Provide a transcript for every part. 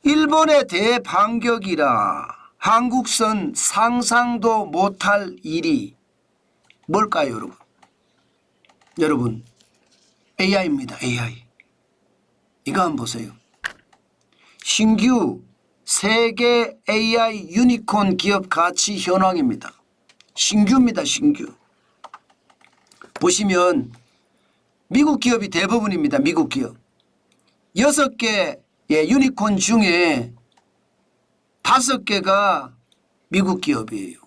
일본의 대반격이라 한국선 상상도 못할 일이 뭘까요, 여러분? 여러분, AI입니다. AI. 이거 한번 보세요. 신규 세계 AI 유니콘 기업 가치 현황입니다. 신규입니다. 신규. 보시면 미국 기업이 대부분입니다. 미국 기업. 6개 유니콘 중에 5개가 미국 기업이에요.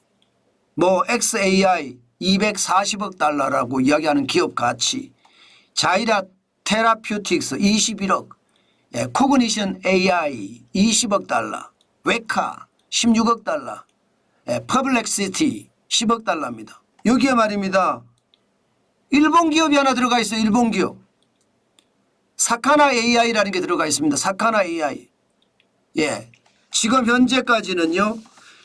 뭐 XAI 240억 달러라고 이야기하는 기업 가치, 자이라 테라퓨틱스 21억, 코그니션 AI 20억 달러, 웨카 16억 달러, 퍼블렉시티 10억 달러입니다. 여기에 말입니다. 일본 기업이 하나 들어가 있어요. 일본 기업. 사카나 AI라는 게 들어가 있습니다. 사카나 AI. 예. 지금 현재까지는요.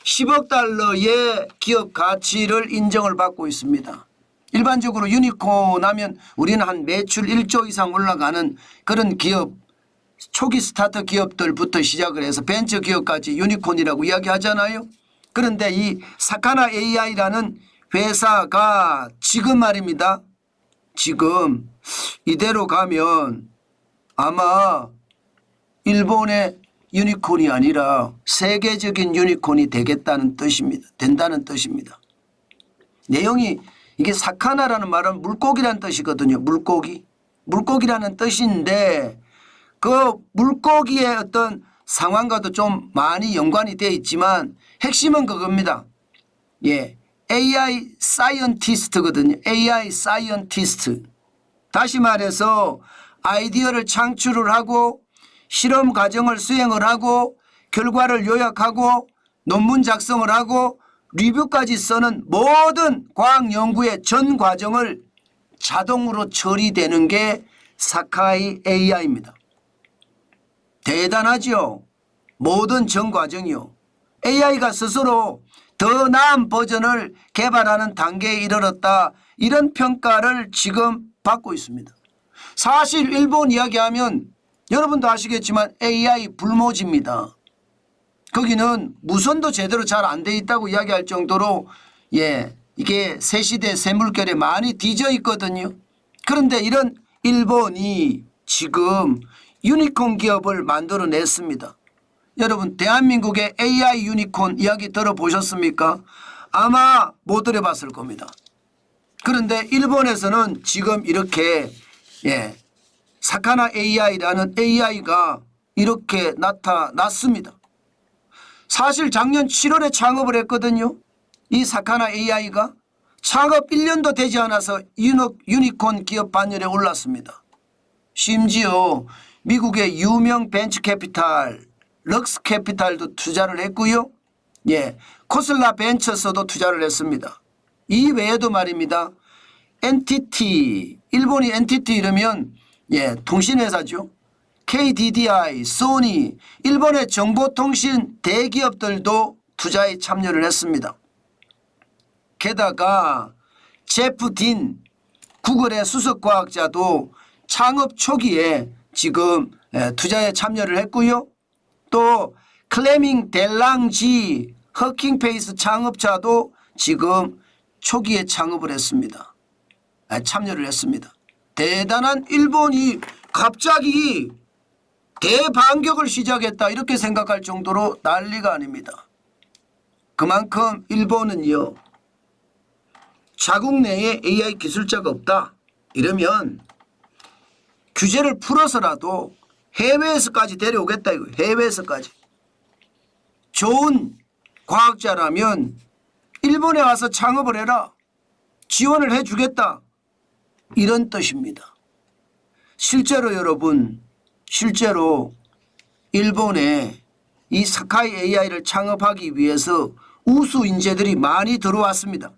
10억 달러의 기업 가치를 인정을 받고 있습니다. 일반적으로 유니콘 하면 우리는 한 매출 1조 이상 올라가는 그런 기업, 초기 스타트 기업들부터 시작을 해서 벤처 기업까지 유니콘이라고 이야기하잖아요. 그런데 이 사카나 AI라는 회사가 지금 말입니다. 지금 이대로 가면 아마 일본의 유니콘이 아니라 세계적인 유니콘이 되겠다는 뜻입니다. 된다는 뜻입니다. 내용이 이게 사카나라는 말은 물고기라는 뜻이거든요. 물고기. 물고기라는 뜻인데 그 물고기의 어떤 상황과도 좀 많이 연관이 되어 있지만 핵심은 그겁니다. 예. AI 사이언티스트거든요. AI 사이언티스트. 다시 말해서 아이디어를 창출을 하고 실험 과정을 수행을 하고 결과를 요약하고 논문 작성을 하고 리뷰까지 쓰는 모든 과학 연구의 전 과정을 자동으로 처리되는 게 사카이 AI입니다. 대단하죠. 모든 전 과정이요. AI가 스스로 더 나은 버전을 개발하는 단계에 이르렀다. 이런 평가를 지금 받고 있습니다. 사실 일본 이야기하면 여러분도 아시겠지만 AI 불모지입니다. 거기는 무선도 제대로 잘 안 돼 있다고 이야기할 정도로 이게 새시대 새물결에 많이 뒤져 있거든요. 그런데 이런 일본이 지금 유니콘 기업을 만들어냈습니다. 여러분 대한민국의 AI 유니콘 이야기 들어보셨습니까? 아마 못 들어봤을 겁니다. 그런데 일본에서는 지금 이렇게 사카나 AI라는 AI가 이렇게 나타났습니다. 사실 작년 7월에 창업을 했거든요. 이 사카나 AI가 창업 1년도 되지 않아서 유니콘 기업 반열에 올랐습니다. 심지어 미국의 유명 벤처 캐피탈 럭스 캐피탈도 투자를 했고요. 코슬라 벤처스도 투자를 했습니다. 이 외에도 말입니다. NTT, 일본이 NTT 이러면 통신회사죠. KDDI, 소니, 일본의 정보통신 대기업들도 투자에 참여를 했습니다. 게다가 제프 딘, 구글의 수석과학자도 창업 초기에 지금 투자에 참여를 했고요. 또 클레밍 델랑지 허킹페이스 창업자도 지금 초기에 창업을 했습니다. 참여를 했습니다. 대단한 일본이 갑자기 대반격을 시작했다 이렇게 생각할 정도로 난리가 아닙니다. 그만큼 일본은요. 자국 내에 AI 기술자가 없다 이러면 규제를 풀어서라도 해외에서까지 데려오겠다 이거. 해외에서까지. 좋은 과학자라면 일본에 와서 창업을 해라. 지원을 해주겠다. 이런 뜻입니다. 실제로 여러분 실제로 일본에 이 사카이 AI를 창업하기 위해서 우수 인재들이 많이 들어왔습니다.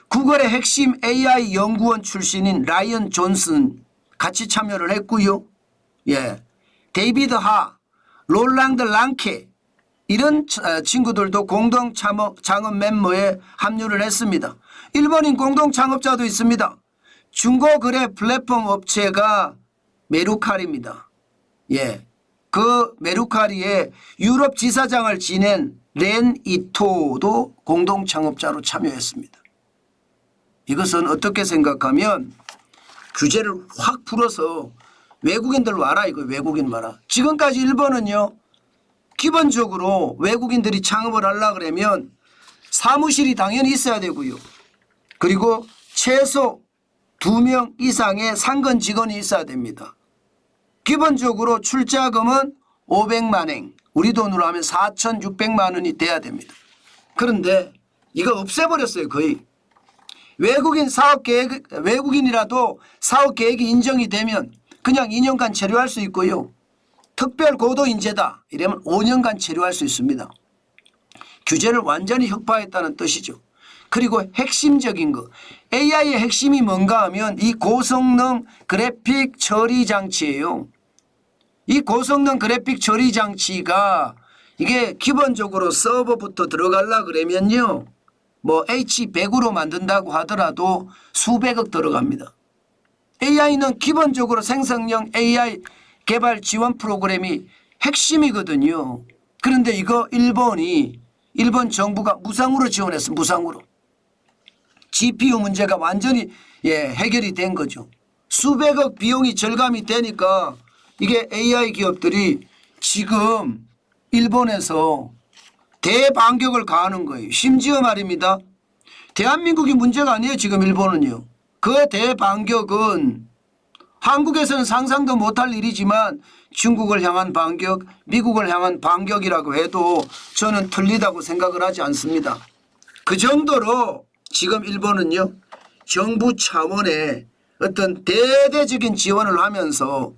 구글의 핵심 AI 연구원 출신인 라이언 존슨 같이 참여를 했고요. 데이비드 하, 롤랑드 랑케 이런 친구들도 공동 창업 멤버에 합류를 했습니다. 일본인 공동 창업자도 있습니다. 중고거래 플랫폼 업체가 메루칼입니다. 그 메루카리의 유럽 지사장을 지낸 렌 이토도 공동 창업자로 참여했습니다. 이것은 어떻게 생각하면 규제를 확 풀어서 외국인들 와라 이거 외국인 와라. 지금까지 일본은요. 기본적으로 외국인들이 창업을 하려고 그러면 사무실이 당연히 있어야 되고요. 그리고 최소 2명 이상의 상근 직원이 있어야 됩니다. 기본적으로 출자금은 500만 엔, 우리 돈으로 하면 4,600만 원이 돼야 됩니다. 그런데 이거 없애버렸어요 거의. 외국인이라도 사업 계획이 인정이 되면 그냥 2년간 체류할 수 있고요. 특별 고도 인재다 이러면 5년간 체류할 수 있습니다. 규제를 완전히 혁파했다는 뜻이죠. 그리고 핵심적인 거 AI의 핵심이 뭔가 하면 이 고성능 그래픽 처리 장치예요. 이 고성능 그래픽 처리 장치가 이게 기본적으로 서버부터 들어가려 그러면요. 뭐 H100으로 만든다고 하더라도 수백억 들어갑니다. AI는 기본적으로 생성형 AI 개발 지원 프로그램이 핵심이거든요. 그런데 이거 일본 정부가 무상으로 지원했어. 무상으로. GPU 문제가 완전히 해결이 된 거죠. 수백억 비용이 절감이 되니까 이게 AI 기업들이 지금 일본에서 대반격을 가하는 거예요. 심지어 말입니다. 대한민국이 문제가 아니에요. 지금 일본은요. 그 대반격은 한국에서는 상상도 못할 일이지만 중국을 향한 반격, 미국을 향한 반격이라고 해도 저는 틀리다고 생각을 하지 않습니다. 그 정도로 지금 일본은요. 정부 차원의 어떤 대대적인 지원을 하면서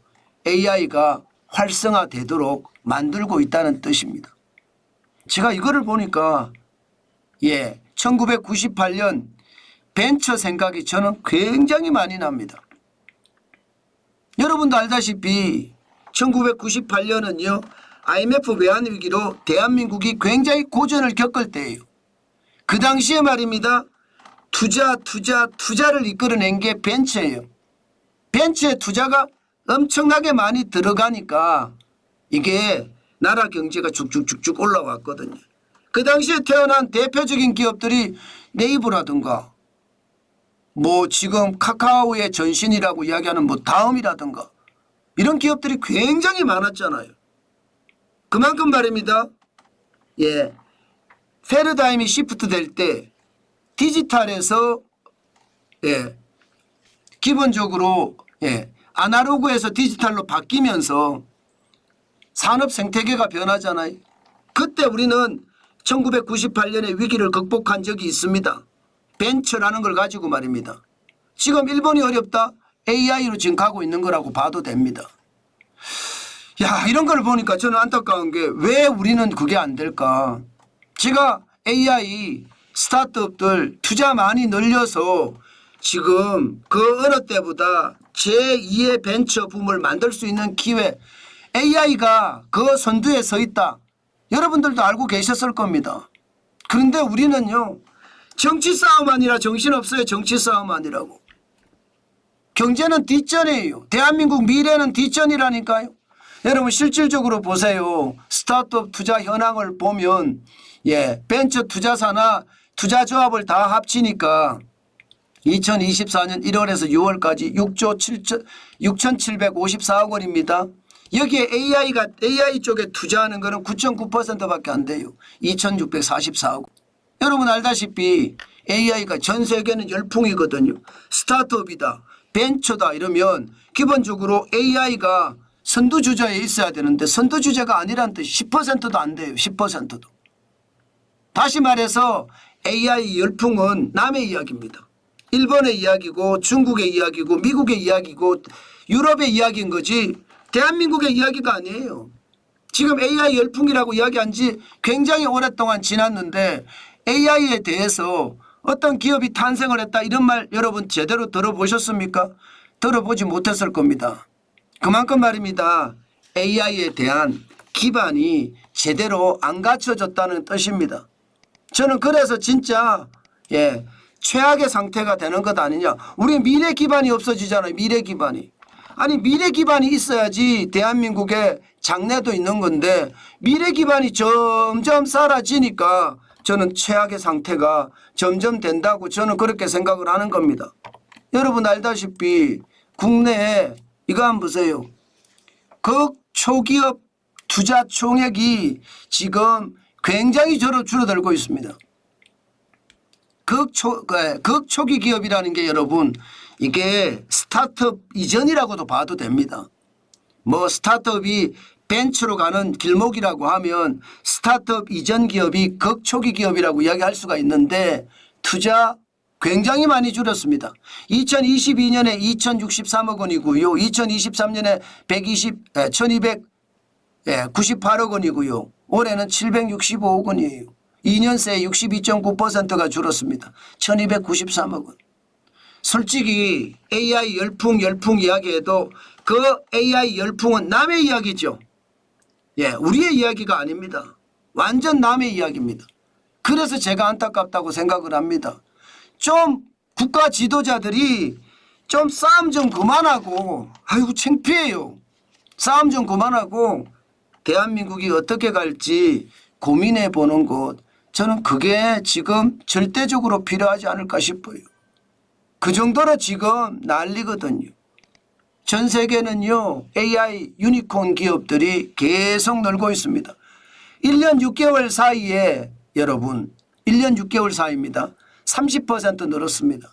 AI가 활성화되도록 만들고 있다는 뜻입니다. 제가 이거를 보니까 1998년 벤처 생각이 저는 굉장히 많이 납니다. 여러분도 알다시피 1998년은요. IMF 외환위기로 대한민국이 굉장히 고전을 겪을 때예요. 그 당시에 말입니다. 투자를 이끌어낸 게 벤처예요. 벤처에 투자가 엄청나게 많이 들어가니까 이게 나라 경제가 쭉쭉쭉쭉 올라왔거든요. 그 당시에 태어난 대표적인 기업들이 네이버라든가 뭐 지금 카카오의 전신이라고 이야기하는 뭐 다음이라든가 이런 기업들이 굉장히 많았잖아요. 그만큼 말입니다. 패러다임이 시프트 될 때 디지털에서 기본적으로 아날로그에서 디지털로 바뀌면서 산업 생태계가 변하잖아요. 그때 우리는 1998년에 위기를 극복한 적이 있습니다. 벤처라는 걸 가지고 말입니다. 지금 일본이 어렵다? AI로 지금 가고 있는 거라고 봐도 됩니다. 이런 걸 보니까 저는 안타까운 게 왜 우리는 그게 안 될까? 제가 AI 스타트업들 투자 많이 늘려서 지금 그 어느 때보다 제2의 벤처 붐을 만들 수 있는 기회 AI가 그 선두에 서 있다. 여러분들도 알고 계셨을 겁니다. 그런데 우리는요. 정치 싸움 아니라 정신없어요. 정치 싸움 아니라고. 경제는 뒷전이에요. 대한민국 미래는 뒷전이라니까요. 여러분 실질적으로 보세요. 스타트업 투자 현황을 보면 벤처 투자사나 투자조합을 다 합치니까 2024년 1월에서 6월까지 6조 6,754억 원입니다. 여기에 AI 쪽에 투자하는 거는 9.9%밖에 안 돼요. 2,644억 원. 여러분 알다시피 AI가 전 세계는 열풍이거든요. 스타트업이다. 벤처다 이러면 기본적으로 AI가 선두주자에 있어야 되는데 선두주자가 아니란 뜻이 10%도 안 돼요. 10%도. 다시 말해서 AI 열풍은 남의 이야기입니다. 일본의 이야기고 중국의 이야기고 미국의 이야기고 유럽의 이야기인 거지 대한민국의 이야기가 아니에요. 지금 AI 열풍이라고 이야기한 지 굉장히 오랫동안 지났는데 AI에 대해서 어떤 기업이 탄생을 했다 이런 말 여러분 제대로 들어보셨습니까? 들어보지 못했을 겁니다. 그만큼 말입니다. AI에 대한 기반이 제대로 안 갖춰졌다는 뜻입니다. 저는 그래서 진짜 최악의 상태가 되는 것 아니냐. 우리 미래 기반이 없어지잖아요. 미래 기반이. 아니 미래 기반이 있어야지 대한민국의 장래도 있는 건데 미래 기반이 점점 사라지니까 저는 최악의 상태가 점점 된다고 저는 그렇게 생각을 하는 겁니다. 여러분 알다시피 국내에 이거 한번 보세요. 극초기업 투자 총액이 지금 굉장히 줄어들고 있습니다. 극초기 기업이라는 게 여러분 이게 스타트업 이전이라고도 봐도 됩니다. 뭐 스타트업이 벤처로 가는 길목이라고 하면 스타트업 이전 기업이 극초기 기업이라고 이야기할 수가 있는데 투자 굉장히 많이 줄였습니다. 2022년에 2,063억 원이고요. 2023년에 1,298억 원이고요. 올해는 765억 원이에요. 2년 새에 62.9%가 줄었습니다. 1,293억 원. 솔직히 AI 열풍 이야기해도 그 AI 열풍은 남의 이야기죠. 예, 우리의 이야기가 아닙니다. 완전 남의 이야기입니다. 그래서 제가 안타깝다고 생각을 합니다. 좀 국가 지도자들이 좀 싸움 좀 그만하고 아이고 창피해요. 싸움 좀 그만하고 대한민국이 어떻게 갈지 고민해 보는 것 저는 그게 지금 절대적으로 필요하지 않을까 싶어요. 그 정도로 지금 난리거든요. 전 세계는요 AI 유니콘 기업들이 계속 늘고 있습니다. 1년 6개월 사이에 여러분 1년 6개월 사이입니다. 30% 늘었습니다.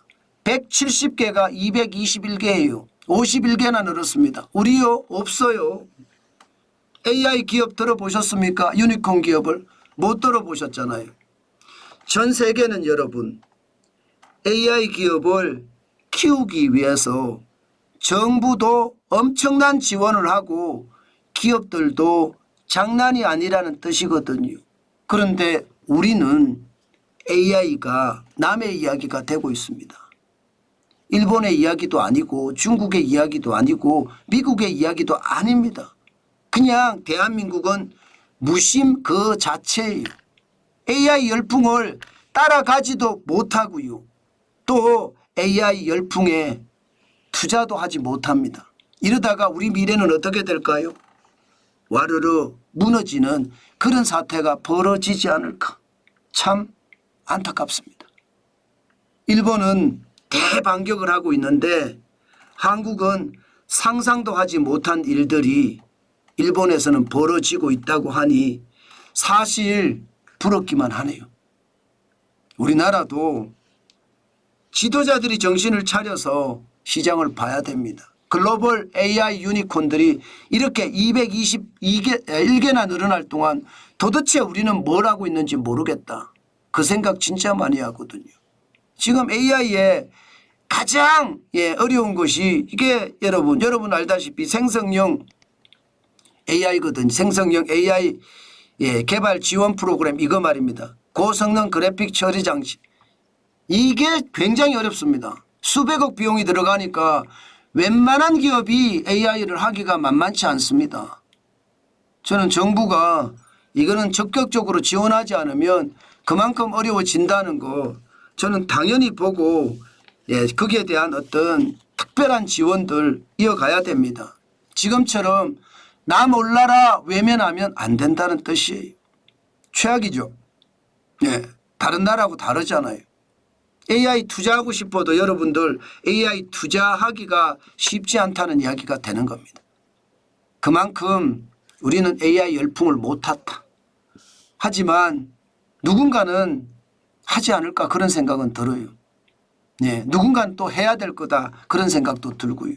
170개가 221개예요. 51개나 늘었습니다. 우리요 없어요. AI 기업 들어보셨습니까? 유니콘 기업을 못 들어보셨잖아요. 전 세계는 여러분 AI 기업을 키우기 위해서 정부도 엄청난 지원을 하고 기업들도 장난이 아니라는 뜻이거든요. 그런데 우리는 AI가 남의 이야기가 되고 있습니다. 일본의 이야기도 아니고 중국의 이야기도 아니고 미국의 이야기도 아닙니다. 그냥 대한민국은 무심 그 자체예요. AI 열풍을 따라가지도 못하고요. 또 AI 열풍에 투자도 하지 못합니다. 이러다가 우리 미래는 어떻게 될까요? 와르르 무너지는 그런 사태가 벌어지지 않을까. 참 안타깝습니다. 일본은 대반격을 하고 있는데 한국은 상상도 하지 못한 일들이 일본에서는 벌어지고 있다고 하니 사실 부럽기만 하네요. 우리나라도 지도자들이 정신을 차려서 시장을 봐야 됩니다. 글로벌 AI 유니콘들이 이렇게 221개나 늘어날 동안 도대체 우리는 뭘 하고 있는지 모르겠다. 그 생각 진짜 많이 하거든요. 지금 AI에 가장 어려운 것이 이게 여러분 알다시피 생성형 AI거든요. 생성형 AI 개발 지원 프로그램 이거 말입니다. 고성능 그래픽 처리 장치. 이게 굉장히 어렵습니다. 수백억 비용이 들어가니까 웬만한 기업이 AI를 하기가 만만치 않습니다. 저는 정부가 이거는 적극적으로 지원하지 않으면 그만큼 어려워진다는 거 저는 당연히 보고 거기에 대한 어떤 특별한 지원들 이어가야 됩니다. 지금처럼 나 몰라라 외면하면 안 된다는 뜻이에요. 최악이죠. 다른 나라하고 다르잖아요. AI 투자하고 싶어도 여러분들 AI 투자하기가 쉽지 않다는 이야기가 되는 겁니다. 그만큼 우리는 AI 열풍을 못 탔다. 하지만 누군가는 하지 않을까 그런 생각은 들어요. 누군가는 또 해야 될 거다 그런 생각도 들고요.